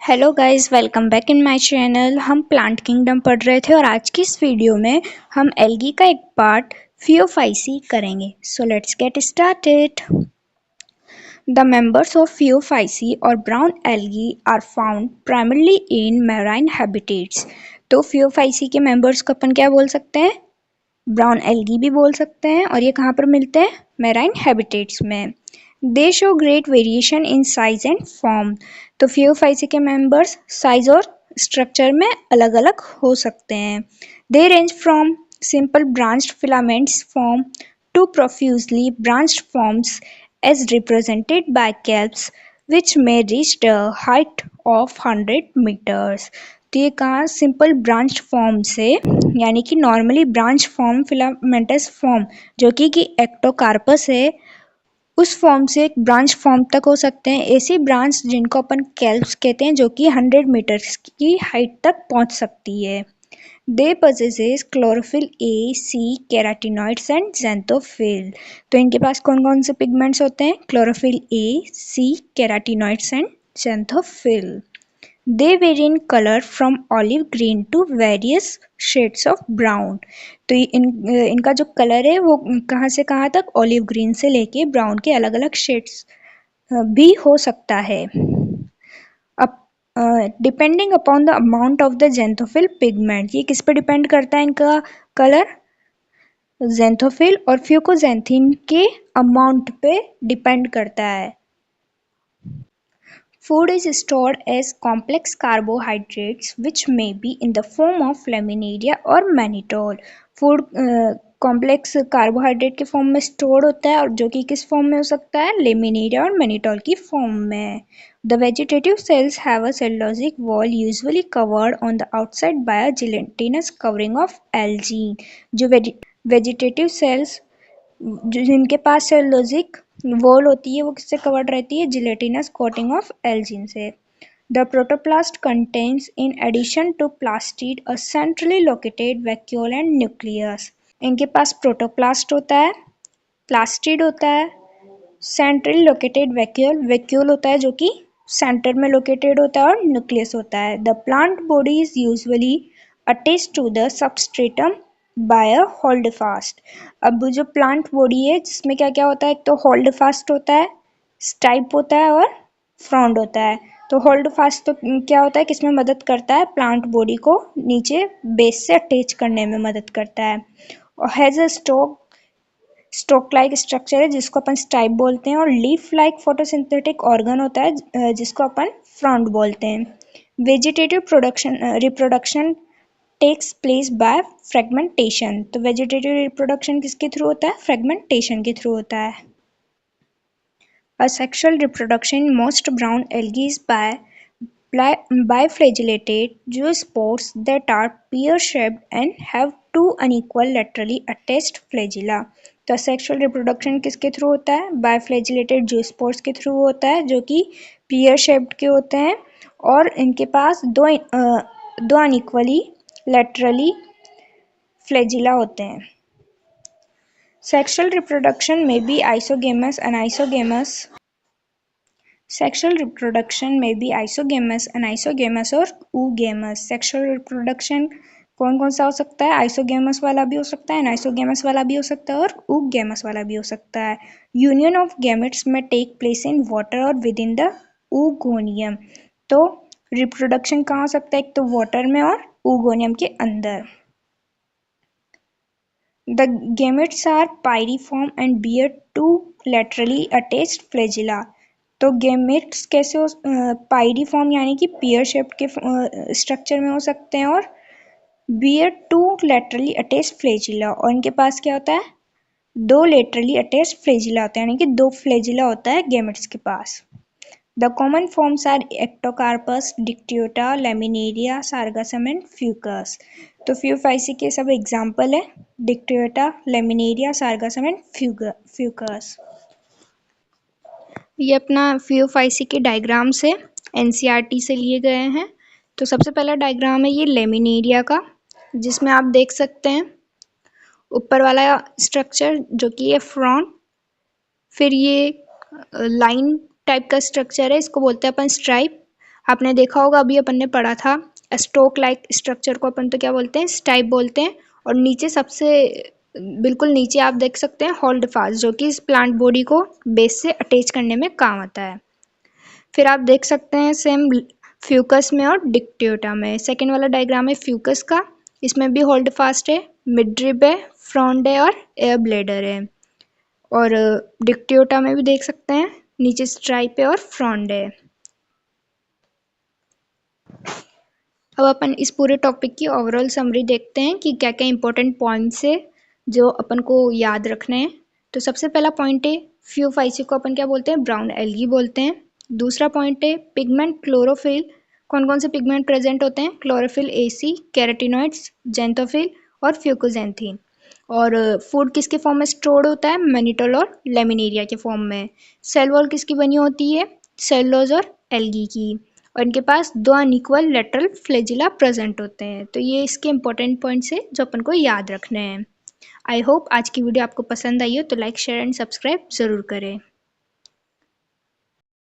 Hello guys, welcome back in my channel. हम plant kingdom पढ़ रहे थे और आज की इस वीडियो में हम एल्गी का एक पार्ट फियोफाइसी करेंगे। So let's get started. The members of Phaeophyceae और brown algae are found primarily in marine habitats. तो फियोफाइसी के मेंबर्स को अपन क्या बोल सकते हैं? ब्राउन एल्गी भी बोल सकते हैं। और ये कहाँ पर मिलते हैं? मैराइन हैबिटेट्स में। They show great variation in size and form. तो फियोफाइसी के मेंबर्स साइज और स्ट्रक्चर में अलग अलग हो सकते हैं। They range from simple branched filaments form to profusely branched forms as represented by caps which may reach the height of 100 meters। तो ये कहाँ सिंपल ब्रांच फॉर्म से, यानी कि normally branch form filamentous form जो कि एक्टोकार्पस है, उस फॉर्म से एक ब्रांच फॉर्म तक हो सकते हैं। ऐसी ब्रांच जिनको अपन कैल्प्स कहते हैं, जो कि 100 मीटर्स की हाइट तक पहुंच सकती है। दे possesses chlorophyll A, C, carotenoids and xanthophyll। तो इनके पास कौन कौन से पिगमेंट्स होते हैं? Chlorophyll A, C, carotenoids and xanthophyll। They vary in colour from olive green to various shades of brown. तो इनका जो कलर है वो कहाँ से कहाँ तक? ऑलिव ग्रीन से लेके ब्राउन के अलग अलग शेड्स भी हो सकता है। Depending upon the amount of the xanthophyll pigment. ये किस पे डिपेंड करता है इनका कलर? जेंथोफिल और फ्यूकोजेंथिन के अमाउंट पे डिपेंड करता है। Food is stored as complex carbohydrates which may be in the form of laminaria or mannitol। Food complex carbohydrate के फॉर्म में स्टोर होता है और जो कि किस फॉर्म में हो सकता है? लेमिनेरिया और मैनिटोल की फॉर्म में। The vegetative cells have a cellulosic wall usually covered on the outside by a gelatinous covering of algin. जो वेजिटेटिव सेल्स जिनके पास सेलुलोजिक वॉल होती है वो किससे कवर्ड रहती है? जिलेटिनस कोटिंग ऑफ एल्जिन से। The protoplast contains in addition to plastid a centrally located vacuole and nucleus. इनके पास प्रोटोप्लास्ट होता है, प्लास्टिड होता है, सेंट्रली लोकेटेड वैक्यूल वैक्यूल होता है जो कि सेंटर में लोकेटेड होता है, और न्यूक्लियस होता है। The plant body is usually attached to the substratum by a holdfast. अब जो प्लांट बॉडी है जिसमें क्या क्या होता है? एक तो होल्ड फास्ट होता है, स्टाइप होता है और फ्रॉन्ड होता है। तो होल्ड फास्ट तो क्या होता है, किसमें मदद करता है? प्लांट बॉडी को नीचे बेस से अटैच करने में मदद करता है। और has a stalk like structure है जिसको अपन स्टाइप बोलते हैं, और लीफ लाइक फोटोसिंथेटिक ऑर्गन होता है जिसको अपन फ्रॉन्ड बोलते हैं। Vegetative production reproduction takes place by fragmentation. तो वेजिटेटिव रिप्रोडक्शन किसके थ्रू होता है? फ्रेगमेंटेशन के थ्रू होता है। Asexual reproduction in most brown algae is biflagellated zoospores that are pear-shaped and have two unequal laterally attached flagella। तो asexual reproduction किसके through होता है? बायफ्लैजिलेटेड जूस्पोर्स के थ्रू होता है जो कि pear shaped के होते हैं और इनके पास दो अनइक्वली laterally flagella होते हैं। Sexual reproduction may be isogamous, anisogamous। Sexual reproduction में भी आइसोगेमस, अनआइसोगेमस और oogamous। सेक्सुअल रिप्रोडक्शन कौन कौन सा हो सकता है? आइसोगेमस वाला भी हो सकता है, अनआइसोगेमस वाला भी हो सकता है और oogamous वाला भी हो सकता है। यूनियन ऑफ गैमेट्स में टेक प्लेस इन वाटर और विद इन द oogoनियम। तो रिप्रोडक्शन कहाँ हो सकता है? एक तो वाटर में और oogoनियम के अंदर। The gametes are pyriform and bear two laterally attached flagella। तो गेमेट्स कैसे हो? पायरीफॉर्म यानी कि पेयर शेप्ड के स्ट्रक्चर में हो सकते हैं, और bear two laterally attached flagella, और इनके पास क्या होता है? दो लेटरली अटैच्ड फ्लैजिला होते हैं, यानी कि दो फ्लैजिला होता है गेमेट्स के पास। The common forms are Ectocarpus, Dictyota, Laminaria, Sargassum and Fucus. तो फ्यूफाइसी के सब एग्जाम्पल है Dictyota, Laminaria, Sargassum and Fucus. ये अपना फियोफाइसी के डायग्राम से एनसीईआरटी से लिए गए हैं। तो सबसे पहला डायग्राम है ये लेमिनेरिया का, जिसमें आप देख सकते हैं ऊपर वाला स्ट्रक्चर जो कि ये फ्रॉन्ट, फिर ये लाइन टाइप का स्ट्रक्चर है, इसको बोलते हैं अपन स्ट्राइप। आपने देखा होगा अभी अपन ने पढ़ा था स्टोक लाइक स्ट्रक्चर को अपन तो क्या बोलते हैं, स्टाइप बोलते हैं। और नीचे सबसे बिल्कुल नीचे आप देख सकते हैं होल्ड फास्ट, जो कि इस प्लांट बॉडी को बेस से अटैच करने में काम आता है। फिर आप देख सकते हैं सेम फ्यूकस में और डिक्टियोटा में। सेकेंड वाला डायग्राम है फ्यूकस का, इसमें भी होल्ड फास्ट है, मिडरिब है, फ्रॉन्ड है और एयर ब्लेडर है। और डिक्टियोटा में भी देख सकते हैं नीचे स्ट्राइप है और फ्रॉन्ड है। अब अपन इस पूरे टॉपिक की ओवरऑल समरी देखते हैं कि क्या क्या इंपॉर्टेंट पॉइंट्स है जो अपन को याद रखने हैं। तो सबसे पहला पॉइंट है फ्यूफाइसी को अपन क्या बोलते हैं, ब्राउन एल्गी बोलते हैं। दूसरा पॉइंट है पिगमेंट क्लोरोफिल, कौन कौन से पिगमेंट प्रेजेंट होते हैं, क्लोरोफिल एसी, कैरोटिनॉइड्स, जेंथोफिल और फ्यूकोजेंथीन। और फूड किसके फॉर्म में स्टोर्ड होता है, मैनिटोल और लेमिनेरिया के फॉर्म में। सेल वॉल किसकी बनी होती है, सेलुलोज और एल्गी की। और इनके पास दो अनइक्वल लेटरल फ्लैजिला प्रेजेंट होते हैं। तो ये इसके इंपॉर्टेंट पॉइंट्स है जो अपन को याद रखने हैं। आई होप आज की वीडियो आपको पसंद आई हो, तो लाइक शेयर एंड सब्सक्राइब ज़रूर करें।